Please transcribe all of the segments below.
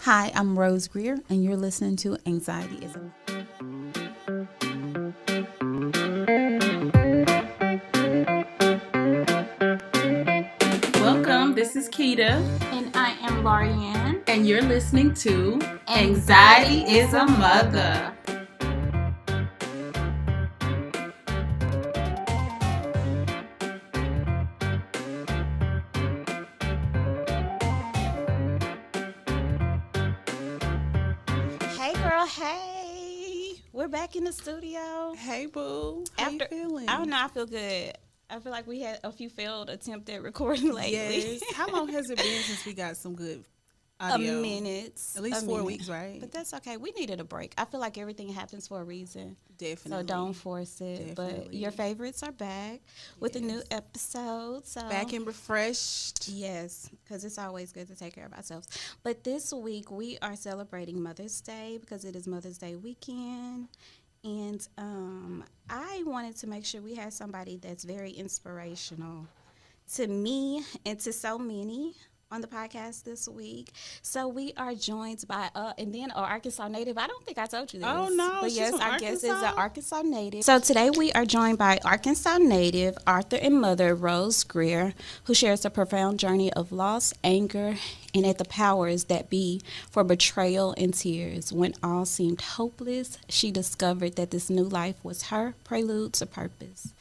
Hi, I'm Rose Greer, and you're listening to Anxiety is a... Welcome, this is Keita. And I am Lorianne. And you're listening to Anxiety is a Mother. Hey, girl, hey. We're back in the studio. Hey, boo. How you feeling? I don't know, I feel good. I feel like we had a few failed attempts at recording lately. Yes. How long has it been since we got some good audio? A minute. At least 4 weeks, right? But that's okay. We needed a break. I feel like everything happens for a reason. Definitely. So don't force it. Definitely. But your favorites are back with a new episode. So back and refreshed. yes, because it's always good to take care of ourselves. But this week we are celebrating Mother's Day because it is Mother's Day weekend. And I wanted to make sure we had somebody that's very inspirational to me and to so many on the podcast this week. So we are joined by and then an Arkansas native. I don't think I told you this. Oh, no, but she's yes, from I guess it's an Arkansas? Arkansas native. So today we are joined by Arkansas native author and mother Rose Greer, who shares a profound journey of loss, anger, and at the powers that be for betrayal and tears. When all seemed hopeless, she discovered that this new life was her prelude to purpose.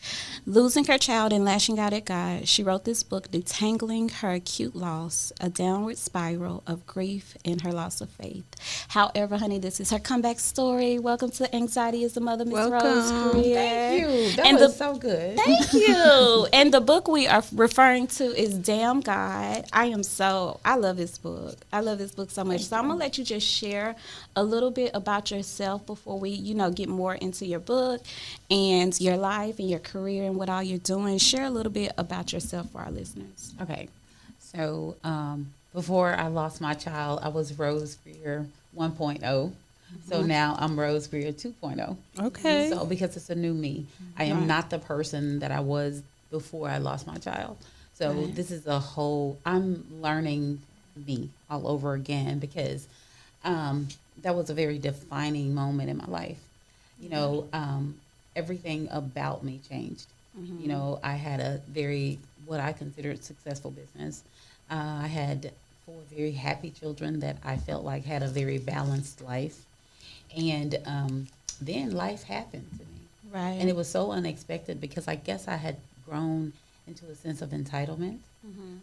Losing her child and lashing out at God, she wrote this book detangling her acute loss, a downward spiral of grief and her loss of faith. However, honey, this is her comeback story. Welcome to Anxiety is a Mother, Miss Rose Greer. Thank you. That And was so good. Thank you. And the book we are referring to is Damn God. I love this book. I love this book so much. So I'm going to let you just share a little bit about yourself before we, get more into your book and your life and your career and what all you're doing. Share a little bit about yourself for our listeners. Okay. So before I lost my child, I was Rose Greer 1.0. So now I'm Rose Greer 2.0. Okay. So because it's a new me, I am Right. not the person that I was before I lost my child. So Right. this is I'm learning me all over again because that was a very defining moment in my life. Everything about me changed. I had a what I considered successful business. I had 4 very happy children that I felt like had a very balanced life. And then life happened to me. Right. And it was so unexpected because I guess I had grown into a sense of entitlement.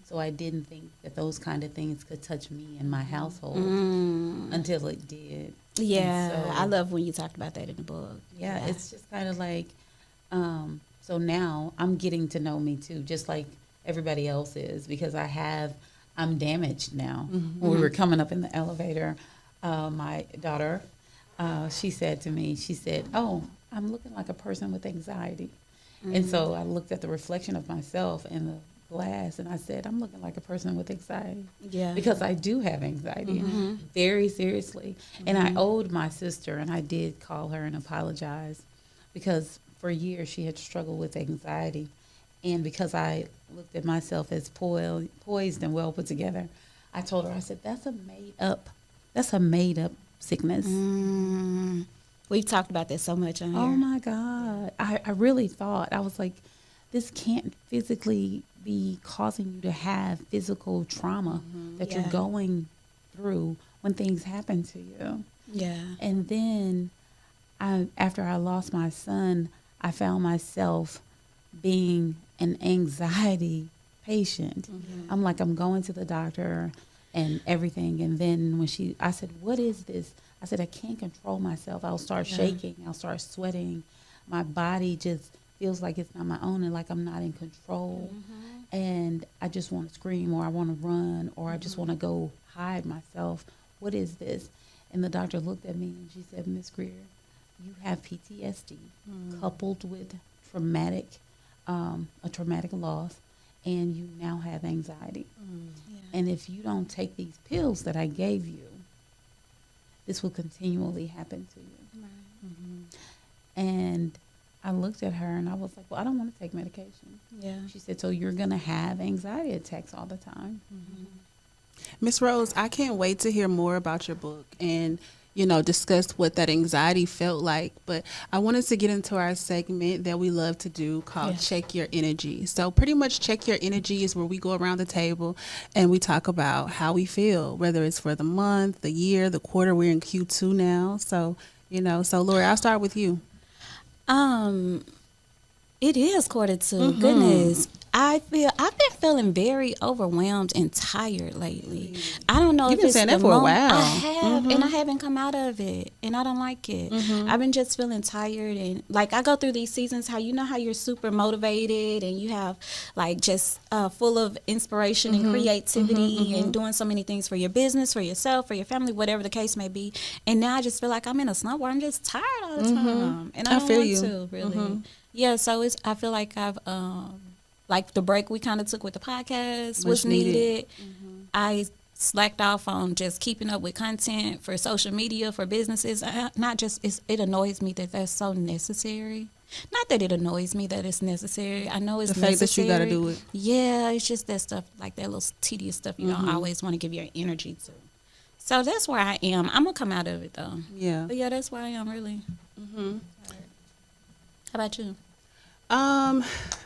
So I didn't think that those kind of things could touch me and my household until it did. Yeah, So- I love when you talked about that in the book. Yeah, it's just kind of like, so now I'm getting to know me too, just like everybody else is, because I'm damaged now. When we were coming up in the elevator, my daughter, she said to me, oh, I'm looking like a person with anxiety. And so I looked at the reflection of myself in the glass and I said, I'm looking like a person with anxiety. Yeah. Because I do have anxiety, very seriously. And I owed my sister, and I did call her and apologize because for years she had struggled with anxiety. And because I looked at myself as poised and well put together, I told her, I said, that's a made up sickness. We've talked about that so much on here. Oh my God. I really thought, I was like, this can't physically be causing you to have physical trauma that you're going through when things happen to you. Yeah. And then after I lost my son, I found myself being an anxiety patient. I'm like, I'm going to the doctor and everything. And then I said, what is this? I said, I can't control myself. I'll start shaking. I'll start sweating. My body just feels like it's not my own and like I'm not in control. And I just want to scream, or I want to run, or I just want to go hide myself. What is this? And the doctor looked at me and she said, Miss Greer, you have PTSD coupled with a traumatic loss, and you now have anxiety. And if you don't take these pills that I gave you, this will continually happen to you. And I looked at her and I was like, well, I don't want to take medication. Yeah. She said, so you're going to have anxiety attacks all the time. Miss Rose, I can't wait to hear more about your book and, discuss what that anxiety felt like. But I wanted to get into our segment that we love to do called Check Your Energy. So pretty much Check Your Energy is where we go around the table and we talk about how we feel, whether it's for the month, the year, the quarter. We're in Q2 now. So, Lori, I'll start with you. It is quarter 2. Goodness. I've been feeling very overwhelmed and tired lately. I don't know You've if been it's saying the that for a moment. while. I have, and I haven't come out of it, and I don't like it. I've been just feeling tired, and like I go through these seasons. How you're super motivated, and you have like just full of inspiration and creativity, and doing so many things for your business, for yourself, for your family, whatever the case may be. And now I just feel like I'm in a slump where I'm just tired all the time, and I don't feel want you. to really. Yeah, so I feel like I've like the break we kind of took with the podcast was needed. I slacked off on just keeping up with content for social media, for businesses. It annoys me that that's so necessary. Not that it annoys me that it's necessary. I know it's The fact necessary. that you got to do it. Yeah, it's just that stuff, like that little tedious stuff you don't always want to give your energy to. So that's where I am. I'm going to come out of it, though. Yeah. But yeah, that's where I am, really. How about you?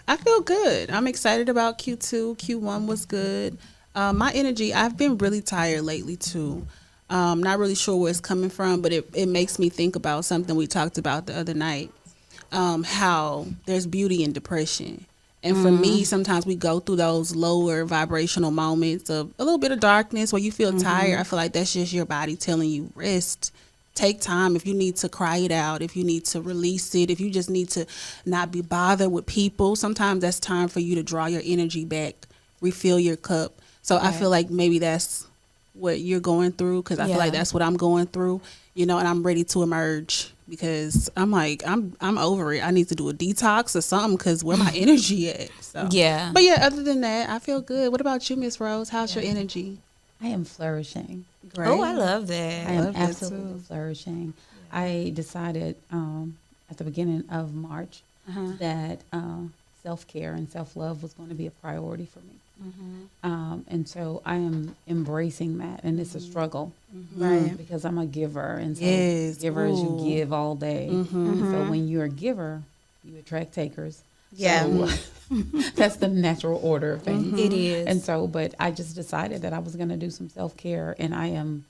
I feel good. I'm excited about Q2. Q1 was good. My energy, I've been really tired lately too. Not really sure where it's coming from, but it makes me think about something we talked about the other night. How there's beauty in depression. And for me, sometimes we go through those lower vibrational moments of a little bit of darkness where you feel tired. I feel like that's just your body telling you rest. Take time if you need to cry it out, if you need to release it, if you just need to not be bothered with people. Sometimes that's time for you to draw your energy back, refill your cup. So I feel like maybe that's what you're going through, because I feel like that's what I'm going through, and I'm ready to emerge, because I'm like, I'm over it. I need to do a detox or something, because where my energy at? So. Yeah. But yeah, other than that, I feel good. What about you, Miss Rose? How's your energy? I am flourishing. Great. Oh, I love that. I am love that absolutely too. flourishing. I decided at the beginning of March that self-care and self-love was going to be a priority for me. And so I am embracing that, and it's a struggle, right? Because I'm a giver, and so givers, you give all day. So when you're a giver, you attract takers. Yeah. So, that's the natural order of things. It is. And so, but I just decided that I was going to do some self-care, and I am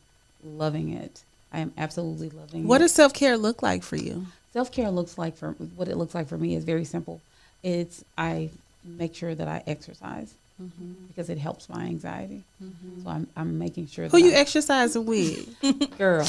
loving it. I am absolutely loving it. What does self-care look like for you? Self-care looks like what it looks like for me is very simple. I make sure that I exercise because it helps my anxiety. So I'm making sure that Who you exercising with? girl.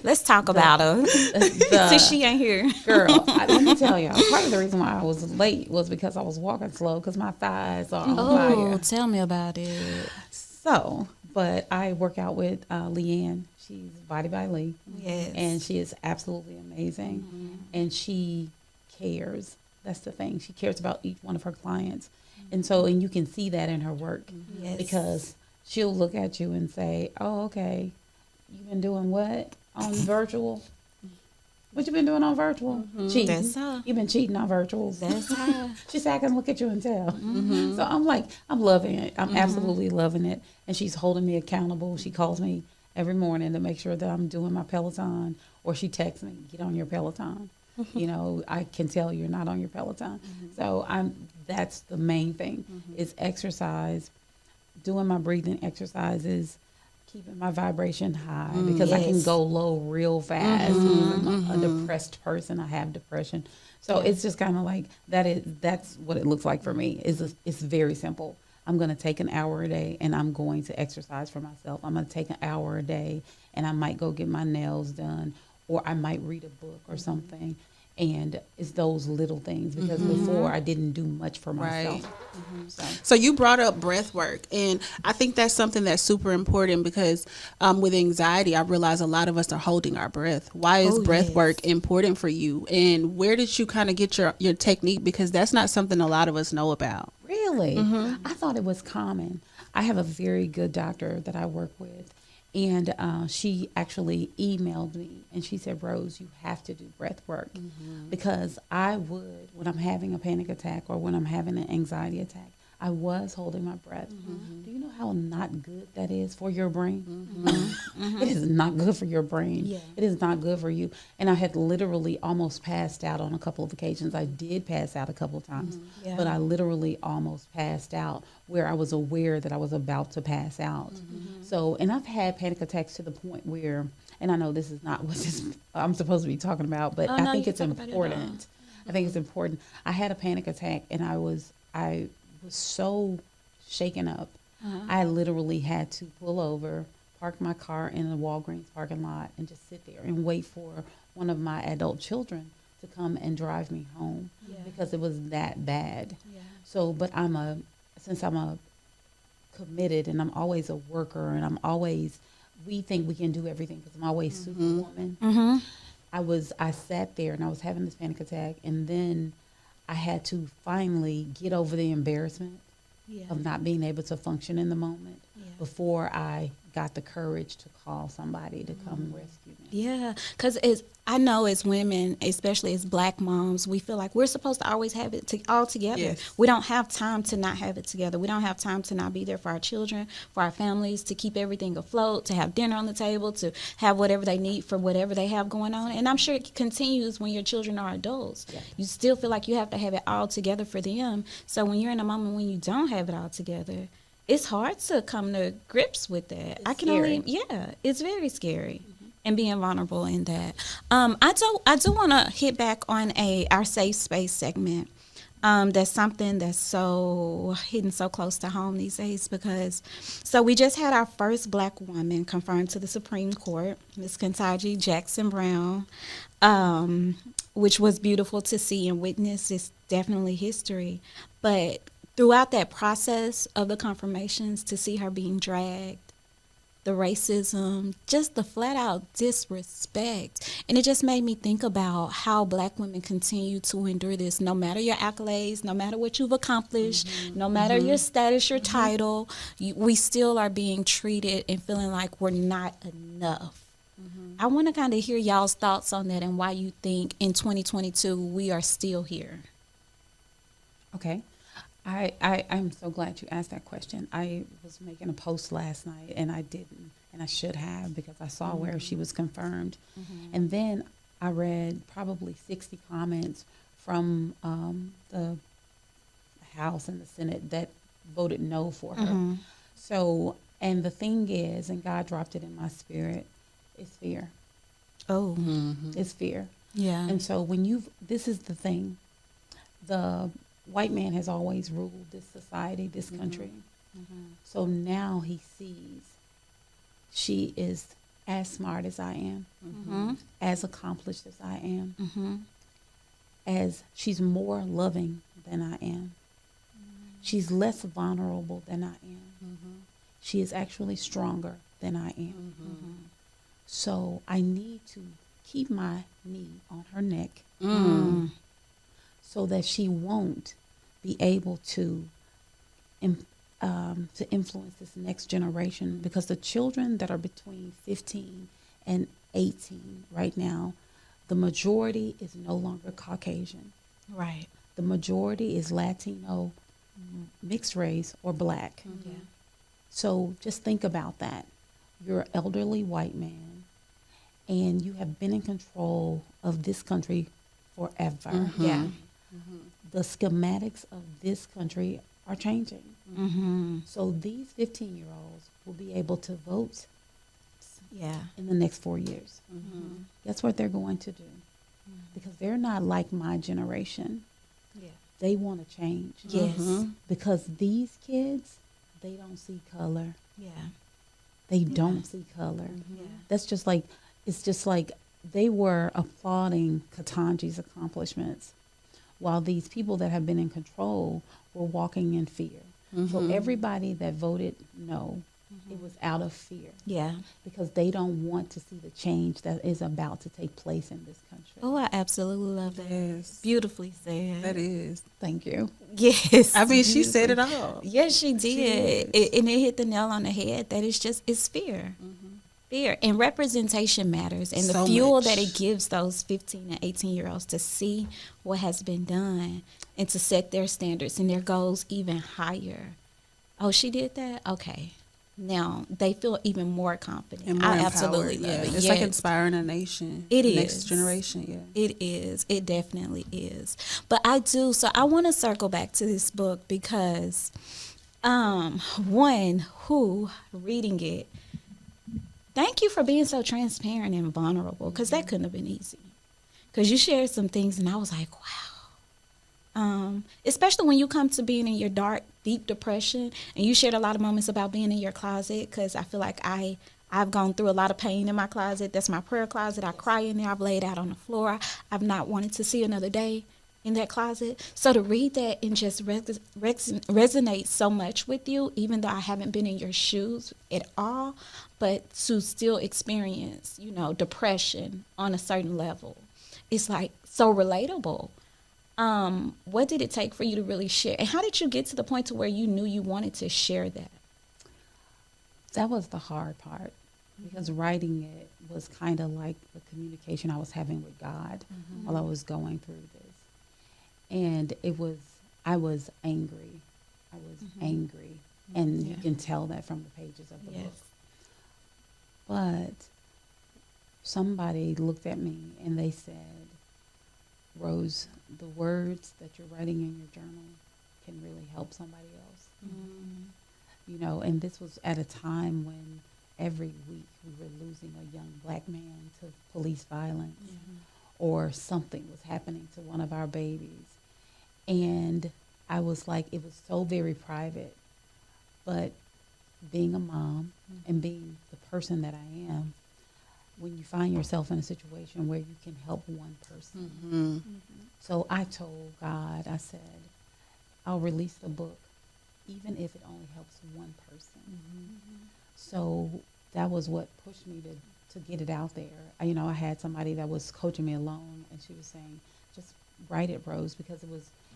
Let's talk about her. Since she ain't here. Girl, let me tell you, part of the reason why I was late was because I was walking slow because my thighs are on fire. Tell me about it. So, but I work out with Leanne. She's Body by Lee. Yes. And she is absolutely amazing. And she cares. That's the thing. She cares about each one of her clients. And so, and you can see that in her work. Yes. Because she'll look at you and say, oh, okay, you've been doing what on virtual? What you been doing on virtual? Cheating. That's her. You've been cheating on virtuals. That's her. She said, I can look at you and tell. So I'm like, I'm loving it. I'm absolutely loving it. And she's holding me accountable. She calls me every morning to make sure that I'm doing my Peloton, or she texts me, get on your Peloton. I can tell you're not on your Peloton. So that's the main thing is exercise, doing my breathing exercises, keeping my vibration high, because I can go low real fast. I'm a depressed person. I have depression. So it's just kind of like that's what it looks like for me. It's very simple. I'm going to take an hour a day and I'm going to exercise for myself. I'm going to take an hour a day and I might go get my nails done, or I might read a book or something. And it's those little things, because before I didn't do much for myself. Right. So you brought up breath work, and I think that's something that's super important, because with anxiety, I realize a lot of us are holding our breath. Why is breath work important for you? And where did you kind of get your technique? Because that's not something a lot of us know about. Really? I thought it was common. I have a very good doctor that I work with. And she actually emailed me and she said, Rose, you have to do breath work. Because I would, when I'm having a panic attack or when I'm having an anxiety attack, I was holding my breath. Do you know how not good that is for your brain? It is not good for your brain. Yeah. It is not good for you. And I had literally almost passed out on a couple of occasions. I did pass out a couple of times, Yeah. but I literally almost passed out where I was aware that I was about to pass out. So, and I've had panic attacks to the point where, and I know this is not what I'm supposed to be talking about, but Oh, I no, think you it's can talk about it all. important. I think it's important. I had a panic attack and I was so shaken up. I literally had to pull over, park my car in the Walgreens parking lot, and just sit there and wait for one of my adult children to come and drive me home because it was that bad. Yeah. So, but since I'm a committed and I'm always a worker and we think we can do everything because I'm always superwoman. I sat there and I was having this panic attack, and then I had to finally get over the embarrassment of not being able to function in the moment before I got the courage to call somebody to come rescue me. Yeah, because I know as women, especially as Black moms, we feel like we're supposed to always have it all together. Yes. We don't have time to not have it together. We don't have time to not be there for our children, for our families, to keep everything afloat, to have dinner on the table, to have whatever they need for whatever they have going on. And I'm sure it continues when your children are adults. Yeah. You still feel like you have to have it all together for them. So when you're in a moment when you don't have it all together, it's hard to come to grips with that. It's scary. It's very scary. And being vulnerable in that. I do want to hit back on our safe space segment. That's something that's hitting so close to home these days because we just had our first Black woman confirmed to the Supreme Court, Ms. Ketanji Jackson Brown, which was beautiful to see and witness. It's definitely history. But throughout that process of the confirmations, to see her being dragged, the racism, just the flat out disrespect. And it just made me think about how Black women continue to endure this, no matter your accolades, no matter what you've accomplished, no matter your status, your title, we still are being treated and feeling like we're not enough. I want to kind of hear y'all's thoughts on that and why you think in 2022 we are still here. Okay. I'm so glad you asked that question. I was making a post last night and I didn't, and I should have because I saw where she was confirmed. And then I read probably 60 comments from the House and the Senate that voted no for her. So, and the thing is, and God dropped it in my spirit, is fear. Oh. It's fear. Yeah. And so this is the thing, the white man has always ruled this society, this country. So now he sees she is as smart as I am, as accomplished as I am, as she's more loving than I am. She's less vulnerable than I am. She is actually stronger than I am. So I need to keep my knee on her neck so that she won't be able to influence this next generation, because the children that are between 15 and 18 right now, the majority is no longer Caucasian. Right. The majority is Latino, mixed race, or Black. So just think about that. You're an elderly white man, and you have been in control of this country forever. Yeah. The schematics of this country are changing. So these 15-year-olds will be able to vote in the next 4 years. That's what they're going to do. Because they're not like my generation. They want to change. Yes. Because these kids, they don't see color. They don't see color. That's just like, it's just like they were applauding Ketanji's accomplishments, while these people that have been in control were walking in fear. So everybody that voted no, it was out of fear. Because they don't want to see the change that is about to take place in this country. Oh, I absolutely love that. Yes. Beautifully said. That is. Thank you. Yes. I mean, she said it all. Yes, she did. And it hit the nail on the head that it's fear. fear. And representation matters. And the So fuel much. that it gives those 15 and 18-year-olds to see what has been done and to set their standards and their goals even higher. Oh, she did that? Okay. Now they feel even more confident. And more I empowered. absolutely love it. It's Yes. like inspiring a nation. It the next is. generation. Yeah. It is. It definitely is. But I want to circle back to this book because one who reading it, thank you for being so transparent and vulnerable, because that couldn't have been easy. Because you shared some things and I was like, wow. Especially when you come to being in your dark, deep depression, and you shared a lot of moments about being in your closet, because I feel like I've gone through a lot of pain in my closet. That's my prayer closet. I cry in there. I've laid out on the floor. I've not wanted to see another day in that closet. So to read that and just resonate so much with you, even though I haven't been in your shoes at all, but to still experience, depression on a certain level, it's like so relatable. What did it take for you to really share? And how did you get to the point to where you knew you wanted to share that? That was the hard part, because writing it was kind of like the communication I was having with God while I was going through this. And I was angry. I was angry. And you can tell that from the pages of the book. But somebody looked at me and they said, Rose, the words that you're writing in your journal can really help somebody else. And this was at a time when every week we were losing a young black man to police violence, or something was happening to one of our babies. And I was like, it was so very private, but being a mom and being the person that I am, when you find yourself in a situation where you can help one person. So I told God, I said, I'll release the book, even if it only helps one person. So that was what pushed me to get it out there. I had somebody that was coaching me along, and she was saying, just write it, Rose, because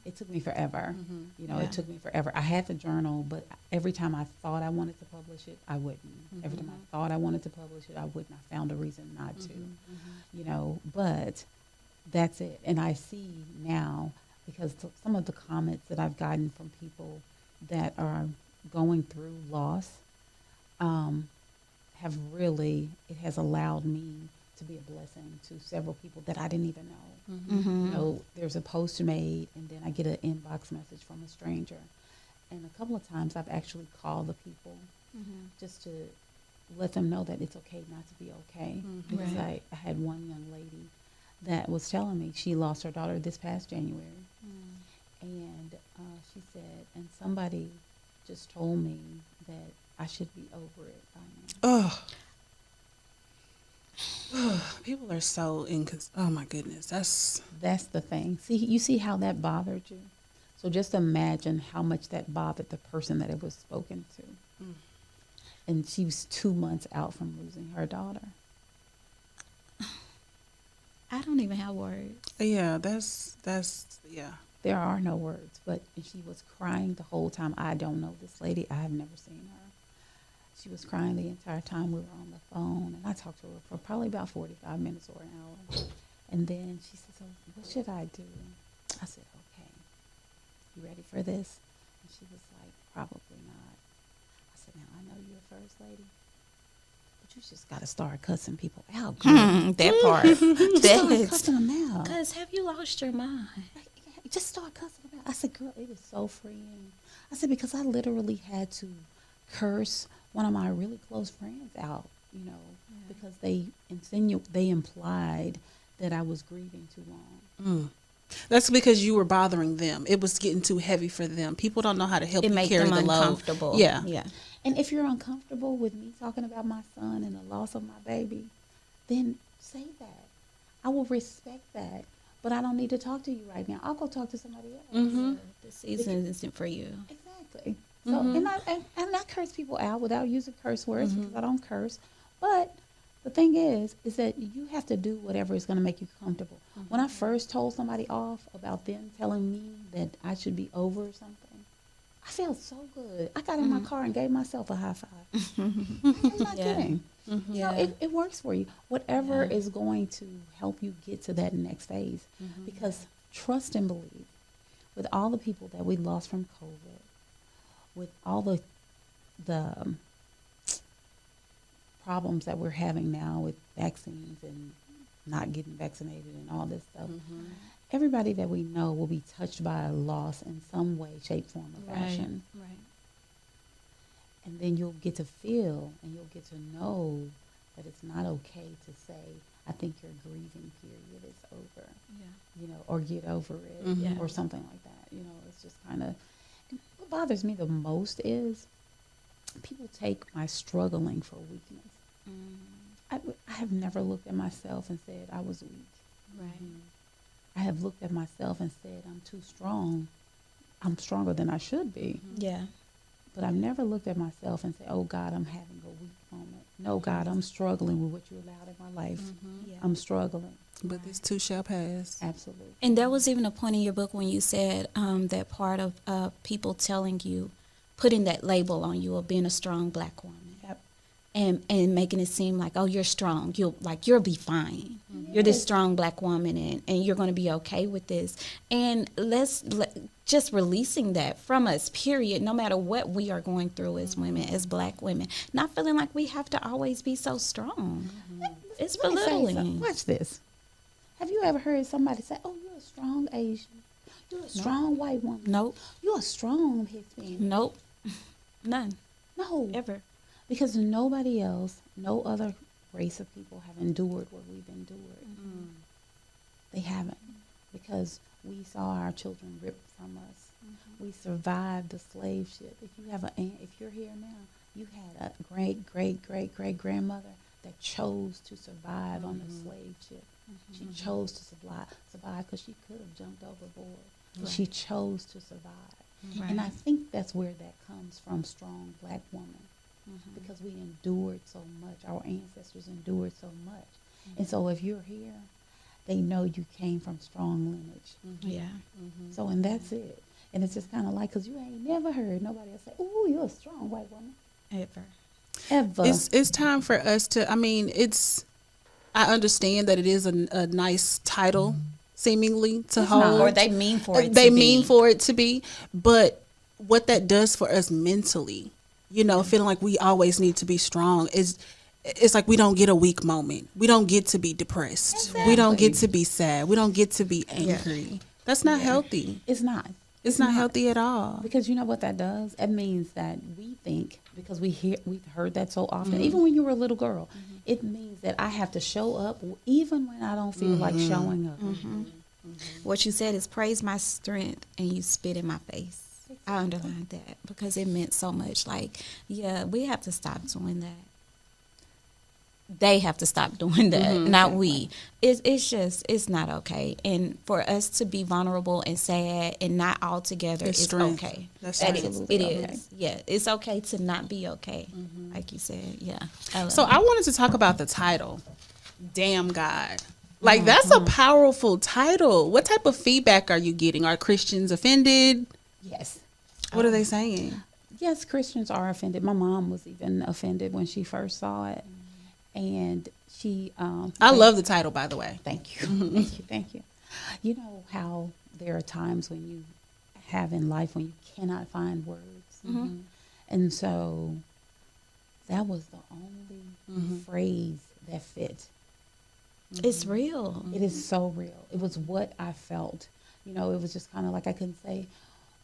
it took me forever. It took me forever. I had the journal, but every time I thought I wanted to publish it, I wouldn't. Every time I thought I wanted to publish it, I wouldn't. I found a reason not to, but that's it. And I see now, because some of the comments that I've gotten from people that are going through loss it has allowed me to be a blessing to several people that I didn't even know. There's a post made, and then I get an inbox message from a stranger. And a couple of times I've actually called the people just to let them know that it's okay not to be okay. Because I had one young lady that was telling me she lost her daughter this past January. And she said, and somebody just told me that I should be over it by now. People are so oh my goodness, that's the thing. You see how that bothered you? So just imagine how much that bothered the person that it was spoken to. And she was 2 months out from losing her daughter. I don't even have words. Yeah, yeah. There are no words, but she was crying the whole time. I don't know this lady. I have never seen her. She was crying the entire time we were on the phone, and I talked to her for probably about 45 minutes or an hour. And then she said, so what should I do? I said, okay, you ready for this? And she was like, probably not. I said, now I know you're a first lady, but you just got to start cussing people out. That part. Start cussing them out. Because have you lost your mind? Just start cussing them out. I said, girl, it was so freeing. I said, because I literally had to curse one of my really close friends out, because they implied that I was grieving too long. That's because you were bothering them. It was getting too heavy for them. People don't know how to help you make carry them the load. Uncomfortable. Yeah. And if you're uncomfortable with me talking about my son and the loss of my baby, then say that. I will respect that. But I don't need to talk to you right now. I'll go talk to somebody else. The season isn't for you. Exactly. So, and I curse people out without using curse words, because I don't curse. But the thing is that you have to do whatever is going to make you comfortable. When I first told somebody off about them telling me that I should be over something, I felt so good. I got in my car and gave myself a high five. I'm not kidding. You know, it works for you. Whatever is going to help you get to that next phase. Because trust and believe, with all the people that we lost from COVID, with all the problems that we're having now with vaccines and not getting vaccinated and all this stuff, everybody that we know will be touched by a loss in some way, shape, form, or fashion. Right. And then you'll get to feel and you'll get to know that it's not okay to say, I think your grieving period is over, you know, or get over it, or something like that. You know, it's just kind of, what bothers me the most is people take my struggling for weakness. I have never looked at myself and said I was weak. Right. I have looked at myself and said I'm too strong. I'm stronger than I should be. Yeah. But I've never looked at myself and said, oh, God, I'm having a weak moment. No, God, I'm struggling with what you allowed in my life. Yeah. I'm struggling. But this too shall pass. Absolutely. And there was even a point in your book when you said that part of people telling you, putting that label on you of being a strong black woman. Yep. And making it seem like, oh, you're strong. You'll be fine. You're this strong black woman, and you're going to be okay with this. And just releasing that from us, period, no matter what we are going through as women, as black women, not feeling like we have to always be so strong. It's Let me say something. belittling. Watch this. Have you ever heard somebody say, oh, you're a strong Asian. You're a strong white woman. Nope. You're a strong Hispanic. Nope. None. No. Ever. Because nobody else, no other race of people have endured what we've endured. They haven't. Because we saw our children ripped from us. We survived the slave ship. If you're here now, you had a great grandmother that chose to survive on the slave ship. She chose to survive because she could have jumped overboard. But she chose to survive. Right. And I think that's where that comes from, strong black woman. Because we endured so much. Our ancestors endured so much. And so if you're here, they know you came from strong lineage. Yeah. So, and that's it. And it's just kind of like, because you ain't never heard nobody else say, ooh, you're a strong white woman. Ever. It's time for us to, I understand that it is a nice title, seemingly, to hold. Or they mean for it They to be. mean for it to be. But what that does for us mentally, you know, feeling like we always need to be strong, it's like we don't get a weak moment. We don't get to be depressed. Exactly. We don't get to be sad. We don't get to be angry. That's not healthy. It's not. It's not healthy at all. Because you know what that does? It means that we think, because we've heard that so often, even when you were a little girl, it means that I have to show up even when I don't feel like showing up. What you said is praise my strength and you spit in my face. I underlined that because it meant so much. Like, yeah, we have to stop doing that. They have to stop doing that, not we. It's not okay. And for us to be vulnerable and sad and not all together It's is strength. okay. That's That strength. is. Absolutely It okay. is. Yeah, it's okay to not be okay, like you said. Yeah. So I wanted to talk about the title, Damn God. Like, that's a powerful title. What type of feedback are you getting? Are Christians offended? Yes. What are they saying? Yes, Christians are offended. My mom was even offended when she first saw it. And she... I love the title, by the way. Thank you. Thank you. You know how there are times when you have in life when you cannot find words. And so that was the only phrase that fit. It's real. It is so real. It was what I felt. You know, it was just kind of like I couldn't say,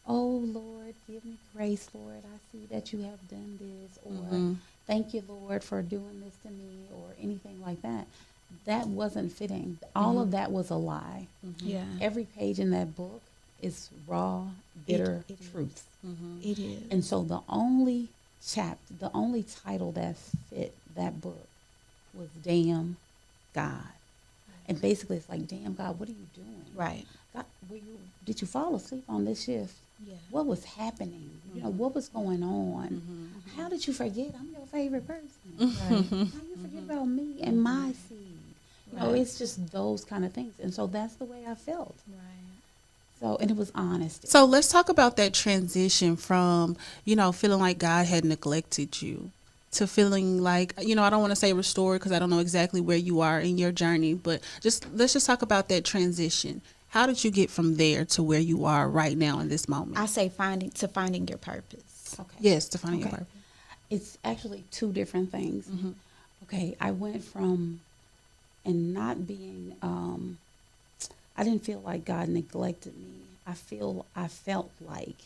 oh, Lord, give me grace, Lord. I see that you have done this. Or thank you, Lord, for doing this to me, or anything like that. That wasn't fitting. All of that was a lie. Yeah. Every page in that book is raw, bitter It is. truth. It is. And so the only the only title that fit that book was Damn God. And basically it's like, damn God, what are you doing? Right. God, did you fall asleep on this shift? Yeah. What was happening? You know, what was going on? How did you forget I'm your favorite person? Right. How you forget about me and my seed? You know, it's just those kind of things. And so that's the way I felt. Right. So, and it was honest. So let's talk about that transition from, you know, feeling like God had neglected you to feeling like, you know, I don't want to say restored because I don't know exactly where you are in your journey, but let's just talk about that transition. How did you get from there to where you are right now in this moment? I say finding your purpose. Okay. Yes, to finding your Okay. purpose. It's actually two different things. Mm-hmm. Okay, I went from and not being I didn't feel like God neglected me. I felt like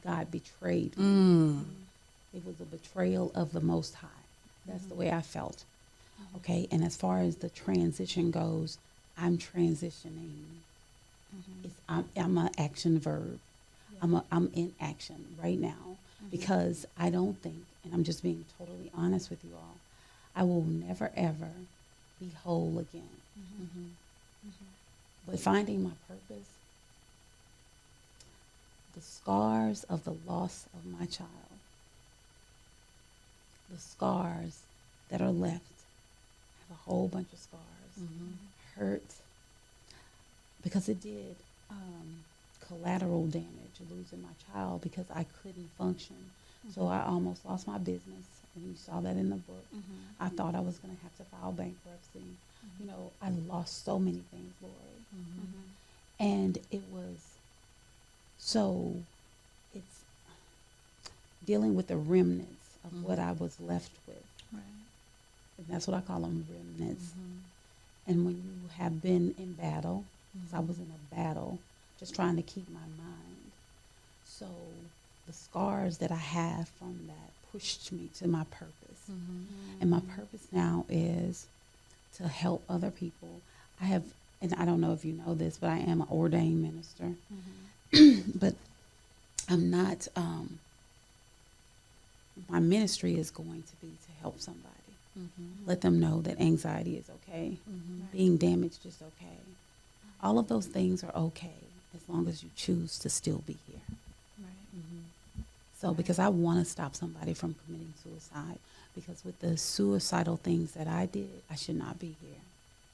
God betrayed me. Mm. It was a betrayal of the Most High. That's the way I felt. Okay, and as far as the transition goes, I'm transitioning. I'm an action verb. I'm in action right now because I don't think, and I'm just being totally honest with you all, I will never ever be whole again. But finding my purpose, the scars of the loss of my child, the scars that are left, I have a whole bunch of scars, hurt, because it did collateral damage, losing my child because I couldn't function. So I almost lost my business, and you saw that in the book. I thought I was going to have to file bankruptcy. You know, I lost so many things, Lori. And it was, so it's dealing with the remnants of what I was left with. Right. And that's what I call them, remnants. And when you have been in battle, 'cause I was in a battle, just trying to keep my mind. So the scars that I have from that pushed me to my purpose. And my purpose now is to help other people. I have, and I don't know if you know this, but I am an ordained minister. But I'm not, my ministry is going to be to help somebody. Let them know that anxiety is okay. Being damaged is okay. All of those things are okay as long as you choose to still be here. So because I want to stop somebody from committing suicide, because with the suicidal things that I did, I should not be here.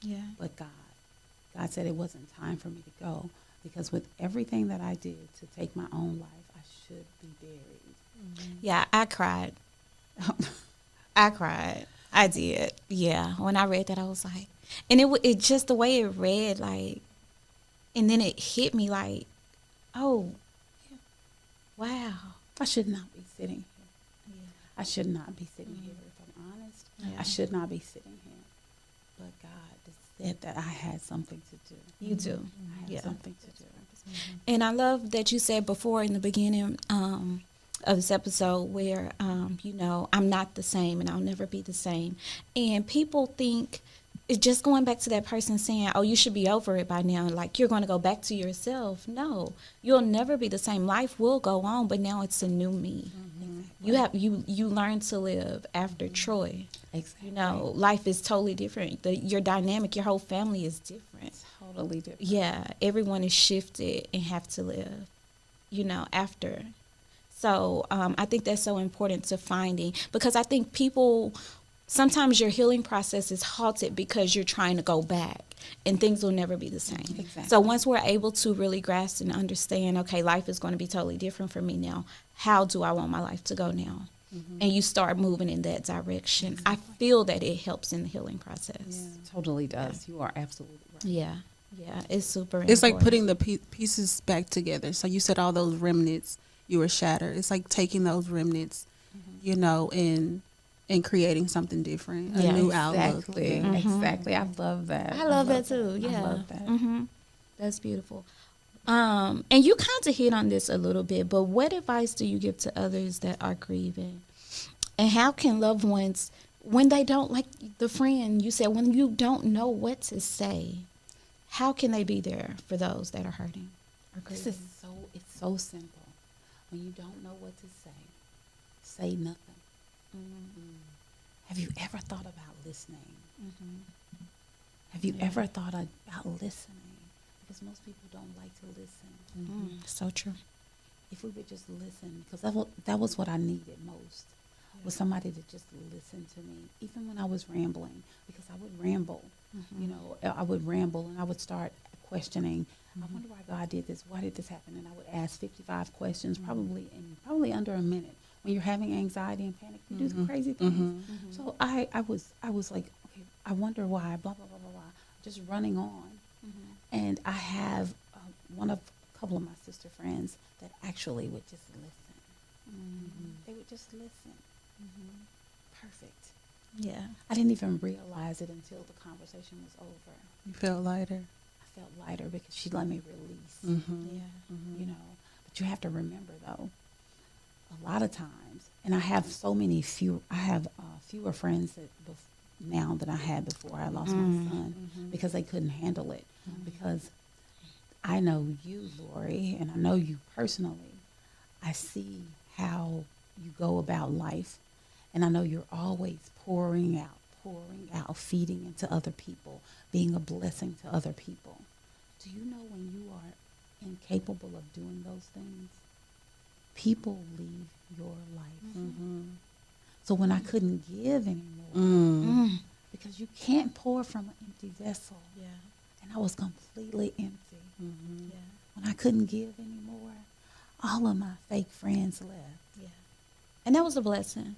Yeah. But God said it wasn't time for me to go, because with everything that I did to take my own life, I should be buried. Yeah, I cried. I cried. I did. Yeah. When I read that, I was like, and it just the way it read, like, and then it hit me like, oh, wow. I should not be sitting here. I should not be sitting here, if I'm honest. Yeah. I should not be sitting here. But God said that I had something to do. You do. I had Yeah. something to do. And I love that you said before in the beginning of this episode where, you know, I'm not the same and I'll never be the same. And people think, it's just going back to that person saying, oh, you should be over it by now. Like, you're going to go back to yourself. No, you'll never be the same. Life will go on, but now it's a new me. You learn to live after Troy. Exactly. You know, life is totally different. Your dynamic, your whole family is different. Totally different. Yeah, everyone is shifted and have to live, you know, after. So I think that's so important to finding, because I think people, sometimes your healing process is halted because you're trying to go back and things will never be the same. Exactly. So once we're able to really grasp and understand, okay, life is going to be totally different for me now. How do I want my life to go now? And you start moving in that direction. Exactly. I feel that it helps in the healing process. Yeah, totally does. You are absolutely right. Yeah. Yeah, it's super It's important. like putting the pieces back together. So you said all those remnants, you were shattered. It's like taking those remnants, you know, and creating something different, a new outlook. Exactly. Yeah. Exactly. I love that. I love that too. Yeah. I love that. That's beautiful. And you kind of hit on this a little bit, but what advice do you give to others that are grieving? And how can loved ones, when they don't, like the friend you said, when you don't know what to say, how can they be there for those that are hurting or grieving? This is it's so simple. When you don't know what to say nothing. Have you ever thought about listening? Have you ever thought about listening? Because most people don't like to listen. So true. If we would just listen, because that was what I needed most, was somebody to just listen to me, even when I was rambling, because I would ramble. You know, I would ramble and I would start questioning. I wonder why God did this. Why did this happen? And I would ask 55 questions, probably under a minute, when you're having anxiety and panic, you do some crazy things. So I was like, okay, I wonder why, blah, blah, blah, blah, blah, just running on. And I have a couple of my sister friends that actually would just listen. They would just listen. Perfect. Yeah. I didn't even realize it until the conversation was over. You felt lighter. I felt lighter because she let me release. Yeah. You know, but you have to remember though, a lot of times, and I have fewer friends now than I had before I lost my son because they couldn't handle it. Because I know you, Lori, and I know you personally. I see how you go about life, and I know you're always pouring out, feeding into other people, being a blessing to other people. Do you know when you are incapable of doing those things, people leave your life? So when I couldn't give anymore, because you can't pour from an empty vessel, and I was completely empty. When I couldn't give anymore, all of my fake friends left. And that was a blessing.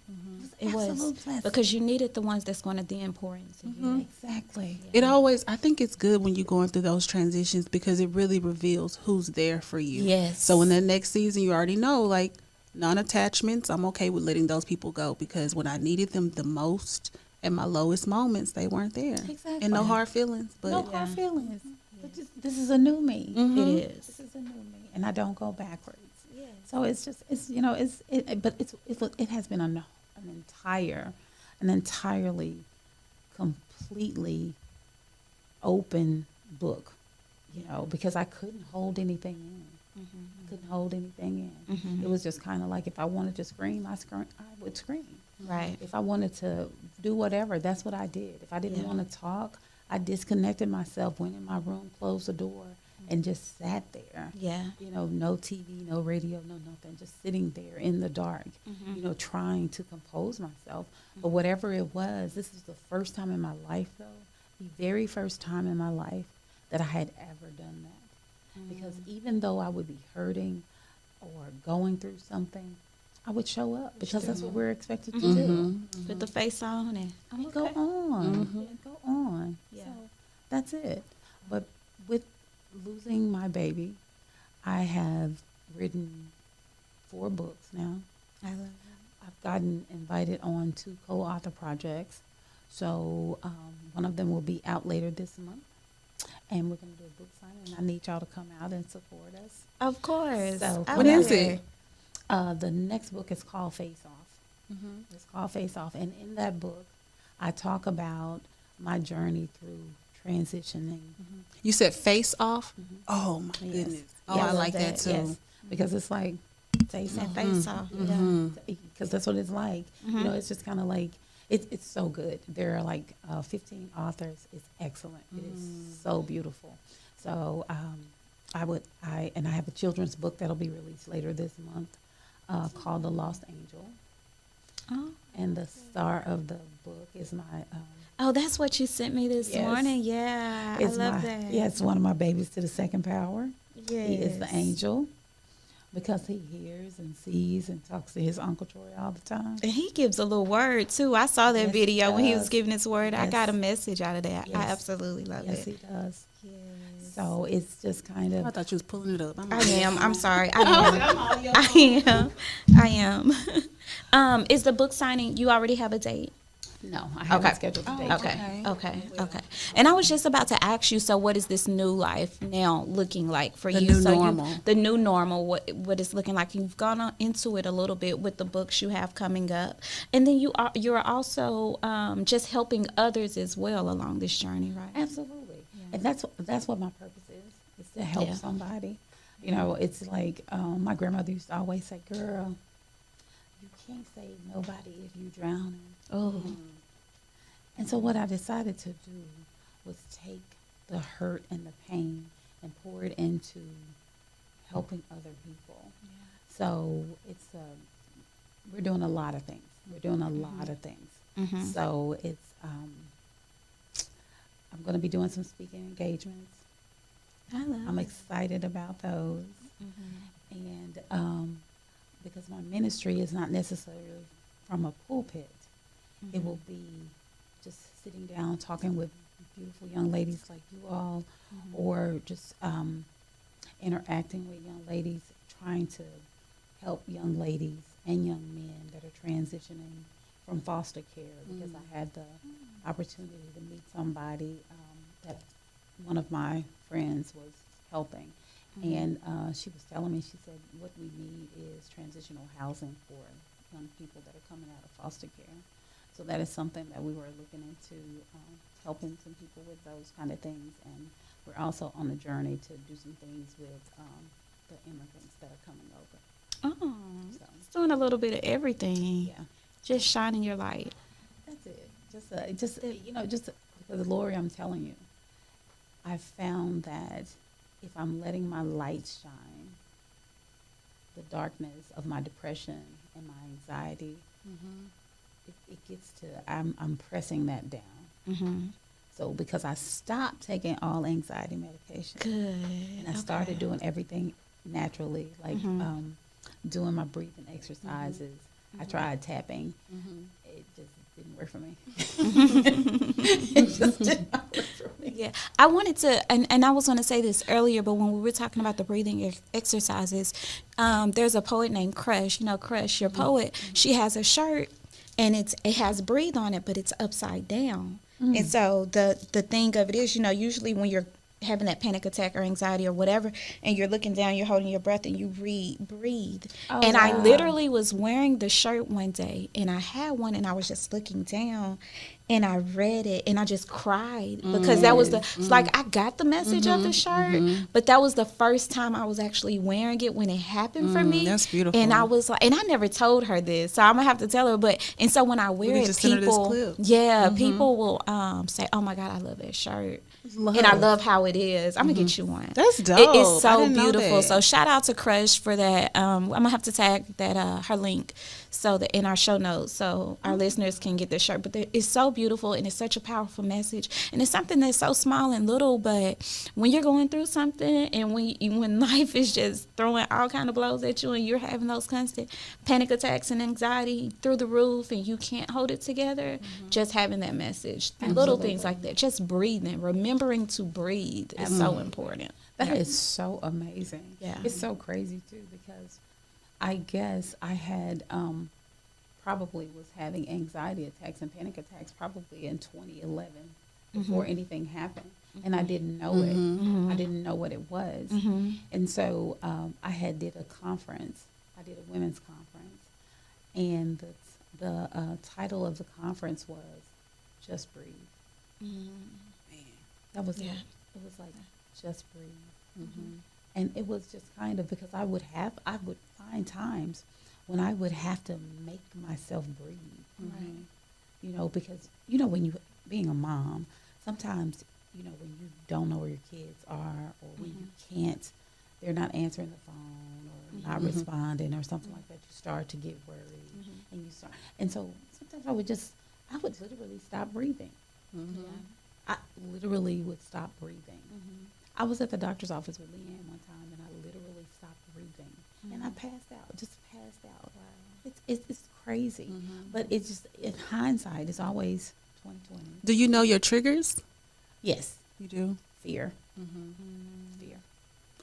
It was Absolute blessing. because you needed the ones that's going to then pour into you. Exactly. I think it's good when you're going through those transitions because it really reveals who's there for you. Yes. So in the next season, you already know, like, non-attachments, I'm okay with letting those people go because when I needed them the most at my lowest moments, they weren't there. Exactly. And no hard feelings. But No hard feelings. But this is a new me. It is. This is a new me, and I don't go backwards. Yes. So it has been an entirely, completely open book, because I couldn't hold anything in. Couldn't hold anything in. It was just kind of like if I wanted to scream, I would scream. Right. If I wanted to do whatever, that's what I did. If I didn't want to talk, I disconnected myself, went in my room, closed the door, and just sat there. Yeah. No TV, no radio, no nothing. Just sitting there in the dark, trying to compose myself. But whatever it was, this is the first time in my life, though, the very first time in my life that I had ever done that. Because even though I would be hurting or going through something, I would show up because that's what we're expected to do. Put the face on and Go on. Go on. Yeah. So that's it. But with losing my baby, I have written 4 books now. I love it. I've gotten invited on 2 co-author projects. So one of them will be out later this month. And we're going to do a book signing. And I need y'all to come out and support us. Of course. So what is it? The next book is called Face Off. It's called Face Off. And in that book, I talk about my journey through transitioning. You said face off? Oh, my goodness. Oh, I like that too. Yes, because it's like face off. Face off. Because that's what it's like. It's just kind of like, it's so good. There are like 15 authors. It's excellent. It is so beautiful. So I have a children's book that'll be released later this month called The Lost Angel. Oh. And the star of the book is my... Oh, that's what you sent me this morning. Yeah, I love that. Yeah, it's one of my babies to the second power. Yes. He is the angel because he hears and sees and talks to his Uncle Troy all the time. And he gives a little word, too. I saw that video when he was giving his word. I got a message out of that. Yes. I absolutely love it. Yes, he does. Yes. So it's just kind of... I thought you was pulling it up. I am. I'm sorry. I am. Is the book signing, you already have a date? No, I haven't scheduled a date. Okay. And I was just about to ask you, so what is this new life now looking like for you? New normal. The new normal, what it's looking like. You've gone into it a little bit with the books you have coming up. And then you're also just helping others as well along this journey, right? Absolutely. Yeah. And that's what my purpose is to help somebody. It's like my grandmother used to always say, girl, you can't save nobody if you drowning. Oh. And so what I decided to do was take the hurt and the pain and pour it into helping other people. Yeah. So we're doing a lot of things. So it's I'm going to be doing some speaking engagements. I'm excited about those. And because my ministry is not necessarily from a pulpit. It will be just sitting down talking with beautiful young ladies like you all, or just interacting with young ladies, trying to help young ladies and young men that are transitioning from foster care, because I had the opportunity to meet somebody that one of my friends was helping. And she was telling me, she said, what we need is transitional housing for young people that are coming out of foster care. So that is something that we were looking into, helping some people with those kind of things. And we're also on the journey to do some things with the immigrants that are coming over. Oh, So, it's doing a little bit of everything. yeah, Just shining your light. that's it. Just because, Lori, I'm telling you, I've found that if I'm letting my light shine, the darkness of my depression and my anxiety, it gets to, I'm pressing that down. Mm-hmm. So because I stopped taking all anxiety medication, Good. and I started doing everything naturally, like doing my breathing exercises. I tried tapping. It just didn't work for me. It just did not work for me. Yeah, I wanted to, and I was going to say this earlier, but when we were talking about the breathing exercises, there's a poet named Crush. You know, Crush, your poet. She has a shirt, and it has breathe on it, but it's upside down. And so the thing of it is, you know, usually when you're having that panic attack or anxiety or whatever, and you're looking down, you're holding your breath, and you breathe. Oh, And I wow. literally was wearing the shirt one day, and I had one, and I was just looking down, and I read it, and I just cried, because that was it's like I got the message of the shirt, but that was the first time I was actually wearing it when it happened for me. That's beautiful. And I was like, and I never told her this, so I'm gonna have to tell her. But and so when I wear can it, just send her this people, clip. people will say, "Oh my God, I love that shirt." Love. And I love how it is. I'm gonna get you one. That's dope. It is I so didn't know beautiful. that. So shout out to Crush for that. I'm gonna have to tag that her link so that in our show notes, so our listeners can get the shirt. But it's so beautiful, and it's such a powerful message, and it's something that's so small and little. But when you're going through something, and when life is just throwing all kind of blows at you, and you're having those constant panic attacks and anxiety through the roof, and you can't hold it together, just having that message, little things like that, just breathing, remembering to breathe is so important. That is so amazing. Yeah. It's so crazy too, because I guess I had probably was having anxiety attacks and panic attacks probably in 2011 before anything happened, and I didn't know it. I didn't know what it was, and so I had did a conference. I did a women's conference, and the title of the conference was "Just Breathe." That was it. It was like just breathe. And it was just kind of because I would find times when I would have to make myself breathe. You know, because, you know, when you, being a mom, sometimes, you know, when you don't know where your kids are, or when you can't, they're not answering the phone or not responding or something like that, you start to get worried. And so sometimes I would literally stop breathing. I literally would stop breathing. I was at the doctor's office with Leanne one time, and I literally stopped breathing, and I passed out. Wow. It's crazy, but it's just, in hindsight, it's always 2020. Do you know your triggers? Yes, You do. fear, fear.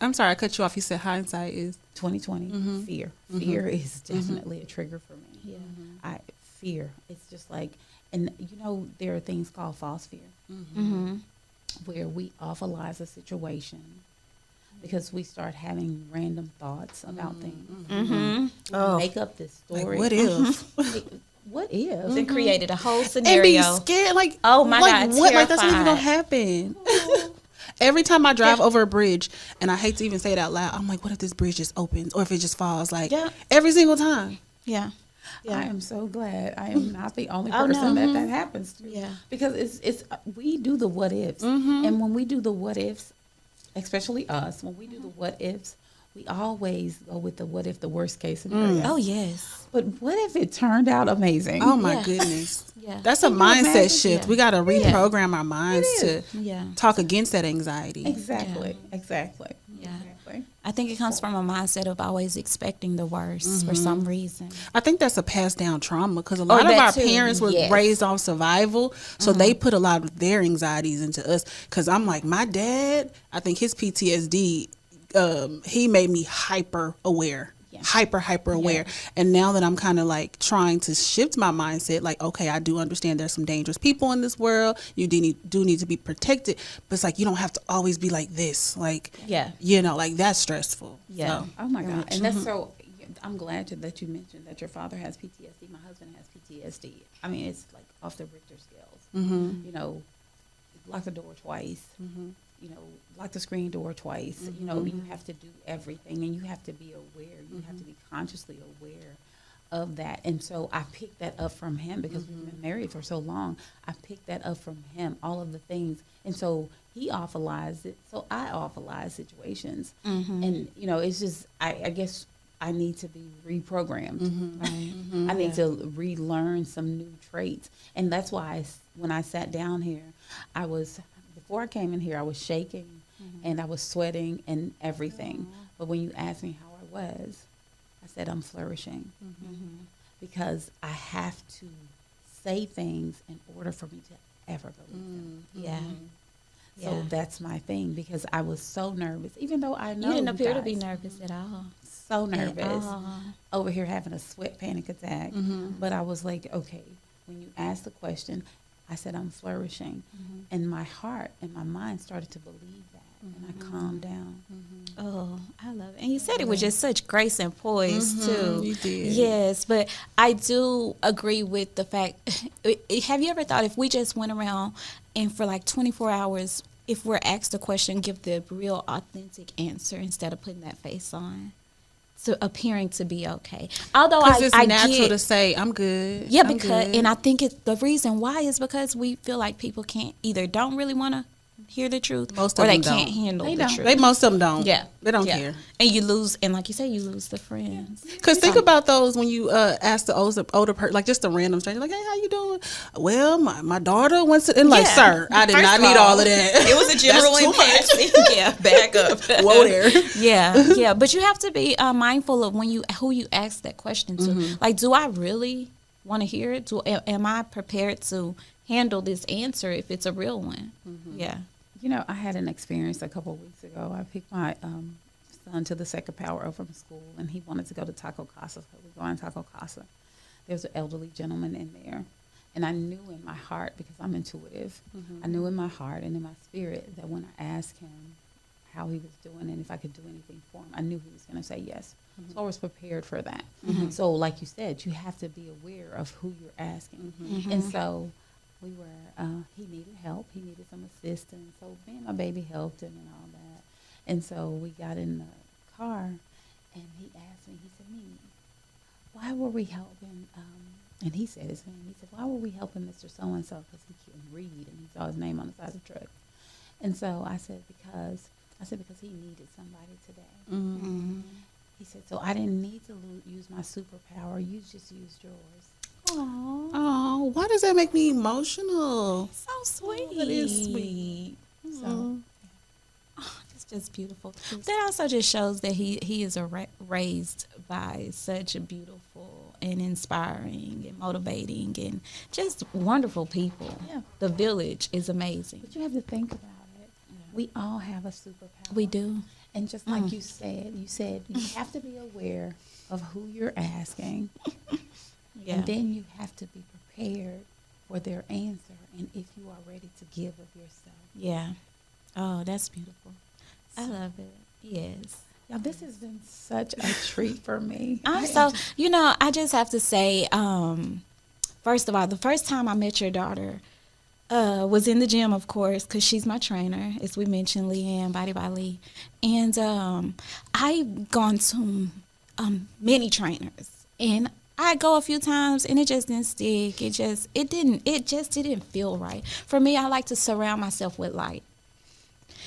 I'm sorry, I cut you off. You said hindsight is 2020, fear. Fear is definitely a trigger for me. Yeah, fear. It's just like, and you know, there are things called false fear. Where we awfulize a situation because we start having random thoughts about things. We make up this story. like, what if? What if? And created a whole And scenario. be scared, like, Oh my like, God, what? Like, that's not even gonna terrified. happen. Every time I drive over a bridge, and I hate to even say it out loud, I'm like, what if this bridge just opens, or if it just falls? Like, every single time. Yeah. I am so glad I am not the only person that happens to. Yeah. Because it's we do the what ifs, and when we do the what ifs, especially us, when we do the what ifs, we always go with the what if, the worst case scenario. Oh yes. But what if it turned out amazing? Oh my goodness. Yeah. That's a Can you imagine? mindset shift. Yeah. We got to reprogram our minds to Yeah. talk against that anxiety. Exactly. Exactly. Yeah. Exactly. I think it comes from a mindset of always expecting the worst for some reason. I think that's a passed down trauma because a lot of that our too. parents were Yes. raised off survival, so they put a lot of their anxieties into us. Because I'm like, my dad, I think his PTSD, he made me hyper aware. Hyper aware. And now that I'm kind of like trying to shift my mindset, like, okay, I do understand there's some dangerous people in this world. You do need to be protected, but it's like you don't have to always be like this. Like, you know, like that's stressful. Yeah. So, Oh my God. And that's so, I'm glad that you mentioned that your father has PTSD. My husband has PTSD. I mean, it's like off the Richter scales. You know, lock the door twice. You know, lock the screen door twice. You know, you have to do everything, and you have to be aware. You have to be consciously aware of that. And so I picked that up from him because we've been married for so long. I picked that up from him, all of the things. And so he awfulized it. So I awfulize situations. And, you know, it's just, I guess I need to be reprogrammed. Right? I need to relearn some new traits. And that's why when I sat down here, before I came in here, I was shaking and I was sweating and everything. But when you asked me how I was, I said I'm flourishing because I have to say things in order for me to ever believe them. So that's my thing because I was so nervous, even though I know You didn't appear to guys, be nervous at all. so nervous, over here having a sweat panic attack. But I was like, okay, when you ask the question, I said I'm flourishing, and my heart and my mind started to believe that, and I calmed down. Oh, I love it. And you said it with just such grace and poise, too. You did. Yes, but I do agree with the fact, have you ever thought if we just went around and for like 24 hours, if we're asked a question, give the real authentic answer instead of putting that face on? So appearing to be okay. Although it's I natural get, to say, I'm good. yeah, I'm because, good. and I think the reason why is because we feel like people can't don't really want to hear the truth, Most or of they them can't don't. handle They the don't. truth. Most of them don't. Yeah, They don't yeah. care. And you lose, and like you say, you lose the friends. Because think about those when you ask the older person, like just a random stranger, like, hey, how you doing? Well, my daughter went to, and like, Yeah. sir, I did First not of need all, all of that. It was a general That's too much. impact. Yeah, back up. Whoa there. Yeah. But you have to be mindful of who you ask that question to. Like, do I really want to hear it? Am I prepared to handle this answer if it's a real one? Yeah. You know, I had an experience a couple of weeks ago. I picked my son to the Second Power over from school, and he wanted to go to Taco Casa. So we go in Taco Casa. There was an elderly gentleman in there, and I knew in my heart, because I'm intuitive, I knew in my heart and in my spirit that when I asked him how he was doing and if I could do anything for him, I knew he was going to say yes. So I was prepared for that. So like you said, you have to be aware of who you're asking. And so we were, he needed help. He needed some assistance. So me and my baby helped him and all that. And so we got in the car, and he asked me, he said, Mimi, why were we helping, and he said his name, he said, why were we helping Mr. So-and-so? Because he couldn't read, and he saw his name on the side of the truck. And so I said, because he needed somebody today. He said, so I didn't need to use my superpower. You just used yours. Aww. Oh, why does that make me emotional? So sweet. That is sweet. So It's just beautiful. That also just shows that he is raised by such a beautiful and inspiring and motivating and just wonderful people. Yeah. The village is amazing. but you have to think about it. We all have a superpower. We do. And just like you said you have to be aware of who you're asking. Yeah. And then you have to be prepared for their answer and if you are ready to give of yourself. Yeah. Oh, that's beautiful. I love it. Yes. Y'all, this has been such a treat for me. I just have to say, first of all, the first time I met your daughter was in the gym, of course, because she's my trainer, as we mentioned, Leanne, Body by Lee. And I've gone to many trainers, and I go a few times, and it just didn't stick. It just didn't feel right. For me, I like to surround myself with light.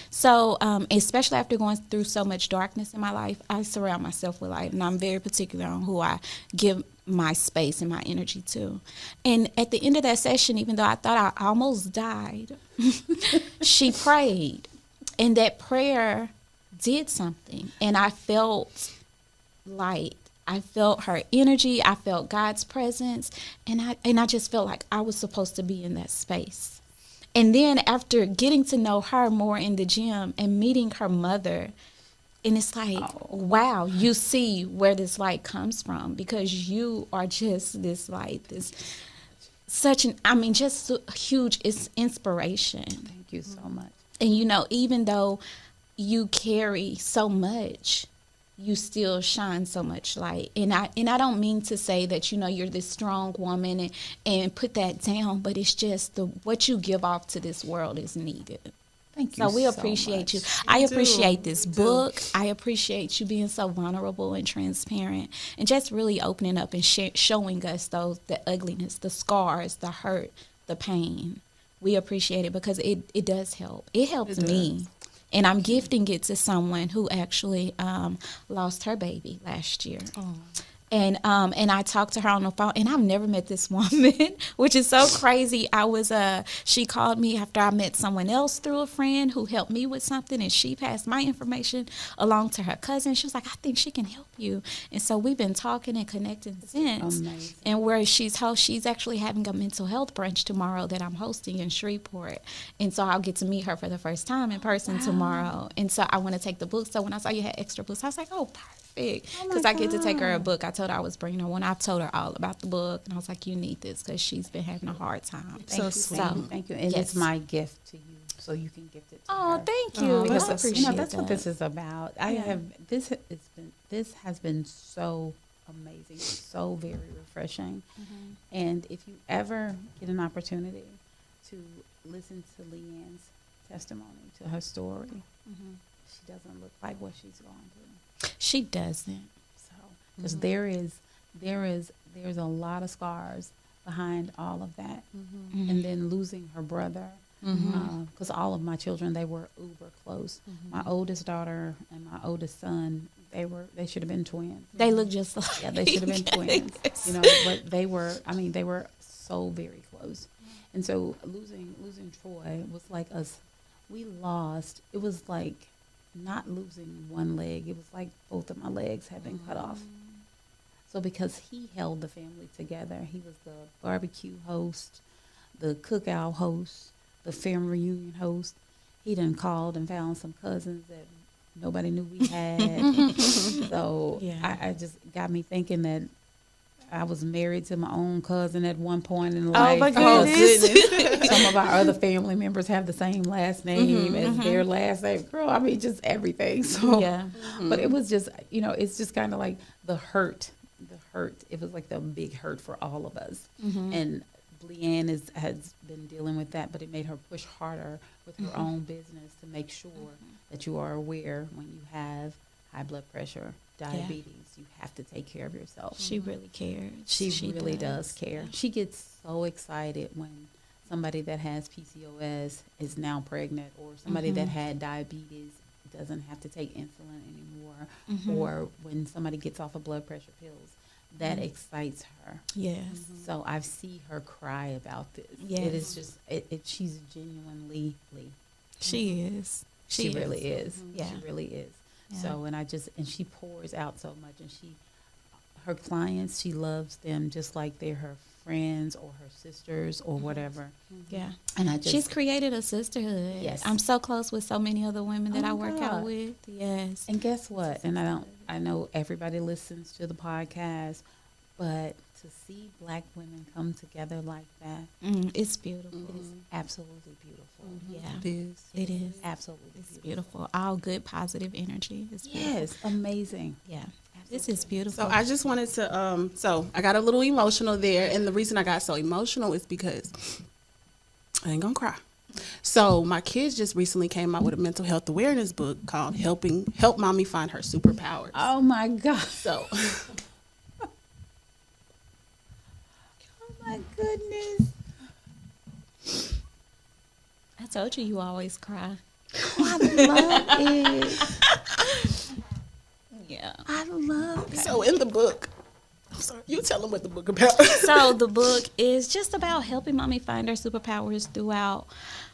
So, especially after going through so much darkness in my life, I surround myself with light, and I'm very particular on who I give my space and my energy to. And at the end of that session, even though I thought I almost died, she prayed, and that prayer did something, and I felt light. I felt her energy. I felt God's presence, and I just felt like I was supposed to be in that space. And then after getting to know her more in the gym and meeting her mother, and it's like, wow, you see where this light comes from, because you are just this light, this such an, I mean, just a huge inspiration. Thank you so much. And even though you carry so much, you still shine so much light. And I don't mean to say that you're this strong woman and put that down, but it's just what you give off to this world is needed. Thank you. So we so appreciate much. you. I appreciate this book. I appreciate you being so vulnerable and transparent, and just really opening up and showing us the ugliness, the scars, the hurt, the pain. We appreciate it because it does help. It helps me. And I'm gifting it to someone who actually lost her baby last year. Oh. And I talked to her on the phone, and I've never met this woman, which is so crazy. She called me after I met someone else through a friend who helped me with something, and she passed my information along to her cousin. She was like, I think she can help you. And so we've been talking and connecting since. Amazing. And where she's actually having a mental health brunch tomorrow that I'm hosting in Shreveport. And so I'll get to meet her for the first time in person tomorrow. And so I want to take the book. So when I saw you had extra books, I was like, oh, perfect. Because I get to take her a book. I told her I was bringing her one. I've told her all about the book, and I was like, you need this because she's been having a hard time. Thank you. Thank you. And yes. It's my gift to you, so you can gift it to her. Oh, thank you. Because I appreciate that's that. what this is about. This has been so amazing, so very refreshing. Mm-hmm. And if you ever get an opportunity to listen to Leanne's testimony, to her story, she doesn't look like what she's going through. She doesn't. So, because there's a lot of scars behind all of that, and then losing her brother. Because all of my children, they were uber close. My oldest daughter and my oldest son, they should have been twins. They look just like. Yeah, they should have been twins. But they were so very close. And so losing Troy was like us. We lost. It was like not losing one leg. It was like both of my legs had been cut off. So because he held the family together, he was the barbecue host, the cookout host, the family reunion host. He done called and found some cousins that nobody knew we had. So I just got me thinking that I was married to my own cousin at one point in life. Oh, my goodness. Some of our other family members have the same last name as their last name. Girl, I mean, just everything. So, but it was just, it's just kind of like the hurt. It was like the big hurt for all of us. And Leanne has been dealing with that, but it made her push harder with her own business to make sure that you are aware when you have high blood pressure, diabetes, you have to take care of yourself. She really cares. She really does care. She gets so excited when somebody that has PCOS is now pregnant, or somebody that had diabetes doesn't have to take insulin anymore, or when somebody gets off of blood pressure pills. That excites her. Yes. So I see her cry about this. Yes. It is just, she's genuinely. She is. She really is. Yeah. She really is. Yeah. So, and she pours out so much, and her clients, she loves them just like they're her friends or her sisters or whatever. Yeah. And she's created a sisterhood. Yes. I'm so close with so many other women that I work out with. Yes. And guess what? And I know everybody listens to the podcast, but to see Black women come together like that, it's beautiful. It is absolutely beautiful. Yeah. It is. Absolutely It's beautiful. All good, positive energy. It's beautiful. Yes, amazing. Yeah. This is beautiful. So I just wanted to, so I got a little emotional there. And the reason I got so emotional is because I ain't gonna cry. So my kids just recently came out with a mental health awareness book called Help Mommy Find Her Superpowers. Oh my God. So. Oh my goodness. I told you always cry. I love it. Yeah. I love it. So in the book, I'm sorry. You tell them what the book about. So the book is just about helping mommy find her superpowers throughout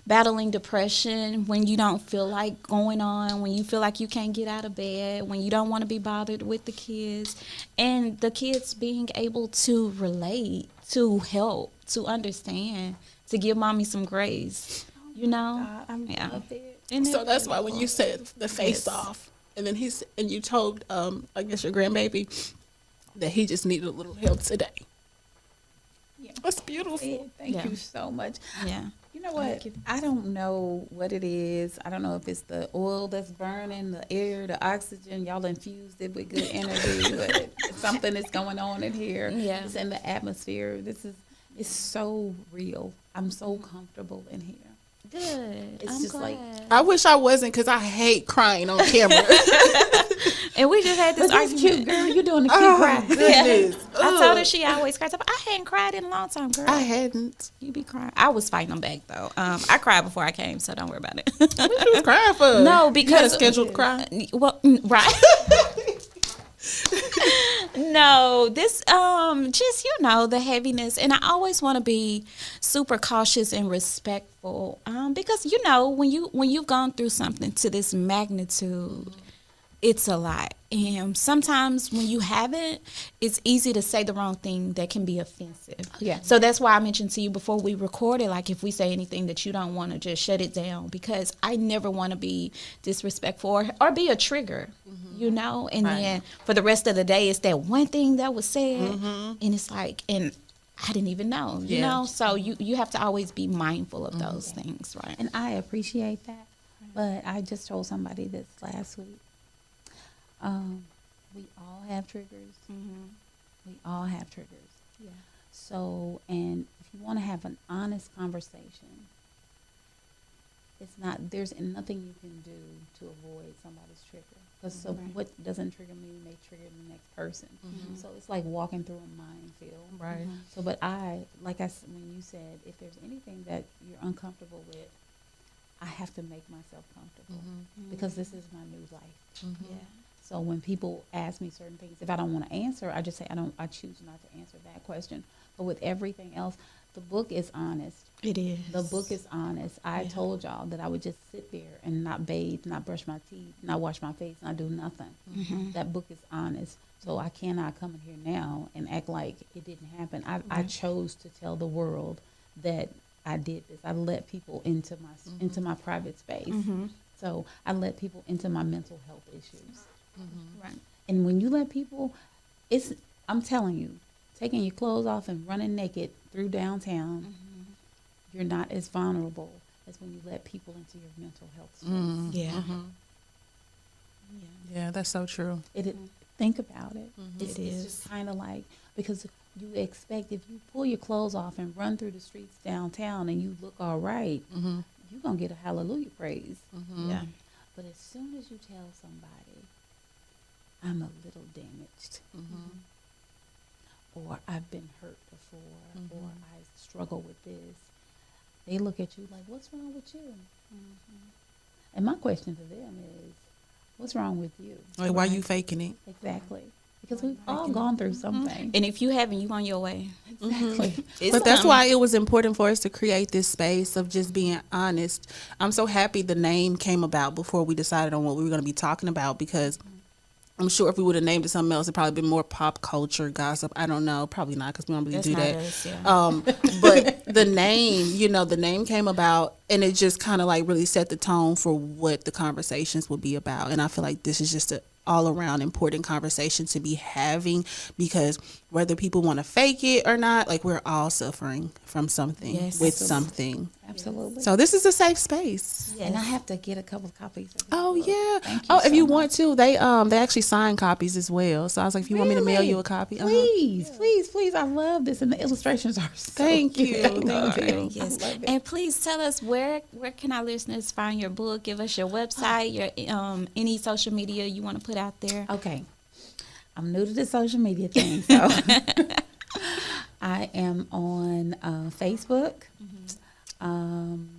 battling depression, when you don't feel like going on, when you feel like you can't get out of bed, when you don't want to be bothered with the kids, and the kids being able to relate, to help, to understand, to give mommy some grace, you know? I love it. Isn't So it that's why when beautiful? you said the face Yes. off, and then and you told, I guess your grandbaby that he just needed a little help today. Yeah. That's beautiful. Thank Yeah. you so much. Yeah. You know what? I don't know what it is. I don't know if it's the oil that's burning, the air, the oxygen. Y'all infused it with good energy, but something is going on in here. Yeah. It's in the atmosphere. It's so real. I'm so comfortable in here. Good. It's I'm just glad. like- I wish I wasn't, because I hate crying on camera. And we just had this But that's argument. cute, girl. You're doing a cute Oh, cry. goodness. I told her she always cries. I hadn't cried in a long time, girl. I hadn't. You be crying. I was fighting them back though. I cried before I came, so don't worry about it. What you was crying for? No, You had a because scheduled cry. well, right. No, this just the heaviness, and I always want to be super cautious and respectful because when you've gone through something to this magnitude, it's a lot. And sometimes when you haven't, it's easy to say the wrong thing that can be offensive. Yeah. So that's why I mentioned to you before we recorded, like if we say anything that you don't want to, just shut it down, because I never want to be disrespectful or be a trigger, And then for the rest of the day, it's that one thing that was said, and it's like, and I didn't even know, you know? So you have to always be mindful of those things, right? And I appreciate that. But I just told somebody this last week. We all have triggers. We all have triggers. Yeah. So, and if you want to have an honest conversation, there's nothing you can do to avoid somebody's trigger. Because what doesn't trigger me may trigger the next person. So it's like walking through a minefield. Right. So, but when you said, if there's anything that you're uncomfortable with, I have to make myself comfortable because this is my new life. Yeah. So when people ask me certain things, if I don't want to answer, I just say I choose not to answer that question. But with everything else, the book is honest. It is. The book is honest. I told y'all that I would just sit there and not bathe, not brush my teeth, not wash my face, not do nothing. That book is honest. So I cannot come in here now and act like it didn't happen. I chose to tell the world that I did this. I let people into my private space. So I let people into my mental health issues. Right. And when you let people, I'm telling you, taking your clothes off and running naked through downtown, you're not as vulnerable as when you let people into your mental health space. Yeah. Yeah, that's so true. Think about it. It's is. just kind of like, because you expect if you pull your clothes off and run through the streets downtown and you look all right, you're going to get a hallelujah praise. Yeah. But as soon as you tell somebody, I'm a little damaged, or I've been hurt before, or I struggle with this, they look at you like, what's wrong with you? And my question to them is, what's wrong with you? Like, why you faking it? Exactly. Because we've all gone through something. And if you haven't, you on your way. Exactly. But that's why it was important for us to create this space of just being honest. I'm so happy the name came about before we decided on what we were going to be talking about, because I'm sure if we would have named it something else, it'd probably been more pop culture gossip. I don't know. Probably not, because we don't really That's do not that. us, yeah. But the name came about, and it just kind of like really set the tone for what the conversations would be about. And I feel like this is just a all around important conversation to be having, because whether people want to fake it or not, like, we're all suffering from something with something. Absolutely. So this is a safe space. And I have to get a couple of copies of this Oh book. yeah. Thank you Oh, if so you much. want to, they actually sign copies as well. So I was like, if you want me to mail you a copy, Please, please. I love this. And the illustrations are so Thank you. cute. Thank you. Yes. I love it. And please tell us where can our listeners find your book? Give us your website, your any social media you want to put out there. Okay. I'm new to the social media thing, so I am on Facebook. And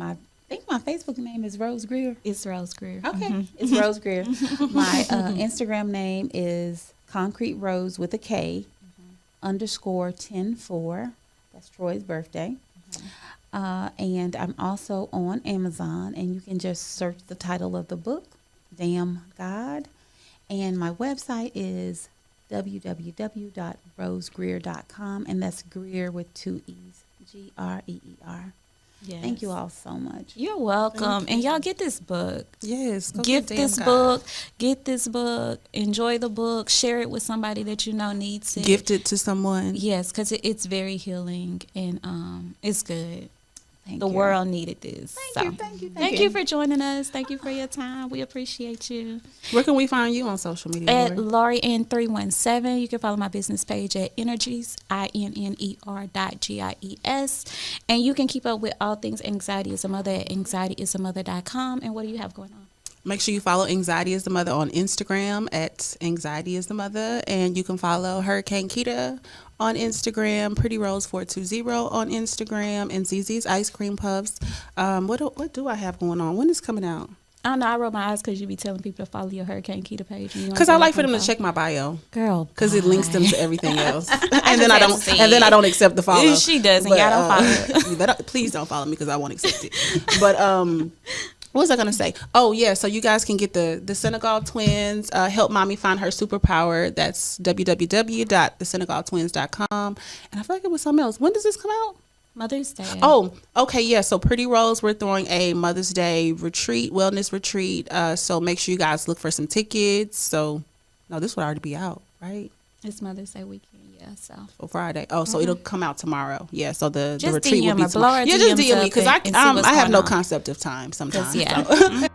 I think my Facebook name is Rose Greer. It's Rose Greer. Okay. It's Rose Greer. My Instagram name is Concrete Rose with a K underscore 104. That's Troy's birthday. And I'm also on Amazon, and you can just search the title of the book, Damn God. And my website is www.rosegreer.com, and that's Greer with 2 E's, Greer. Yes. Thank you all so much. You're welcome. And y'all get this book. Yes. Go Gift get this Damn book. God. Get this book. Enjoy the book. Share it with somebody that you know needs it. Gift it to someone. Yes, because it's very healing, and it's good. Thank The you. world needed this. Thank Thank you for joining us. Thank you for your time. We appreciate you. Where can we find you on social media? At Lori? Lori N317. You can follow my business page at Energies, INNER.GIES. And you can keep up with all things Anxiety is a Mother at anxietyisthemother.com. And what do you have going on? Make sure you follow Anxiety is the Mother on Instagram at Anxiety is the Mother. And you can follow Hurricane Kita on Instagram, Pretty Rose 420 on Instagram, and ZZ's Ice Cream Puffs. What do I have going on? When is it coming out? I don't know. I roll my eyes because you be telling people to follow your Hurricane Kita page. Because I like for them to check my bio. Girl, Because it links them to everything else. and just then I have don't seen. and then I don't accept the follow. She doesn't. But, Y'all don't follow. Please don't follow me because I won't accept it. But what was I gonna say? Oh yeah, so you guys can get the Senegal twins. Help mommy find her superpower. That's www.thesenegaltwins.com. And I feel like it was something else. When does this come out? Mother's Day. Oh, okay, yeah. So Pretty Rose, we're throwing a Mother's Day retreat, wellness retreat. So make sure you guys look for some tickets. So no, this would already be out, right? It's Mother's Day weekend. Yeah, so. For Friday. Oh, so it'll come out tomorrow. Yeah, so the Just retreat will DM be her, blow her tomorrow. Yeah, just DMs DM me up because and see what's I have going no on. concept of time sometimes. Yeah. So.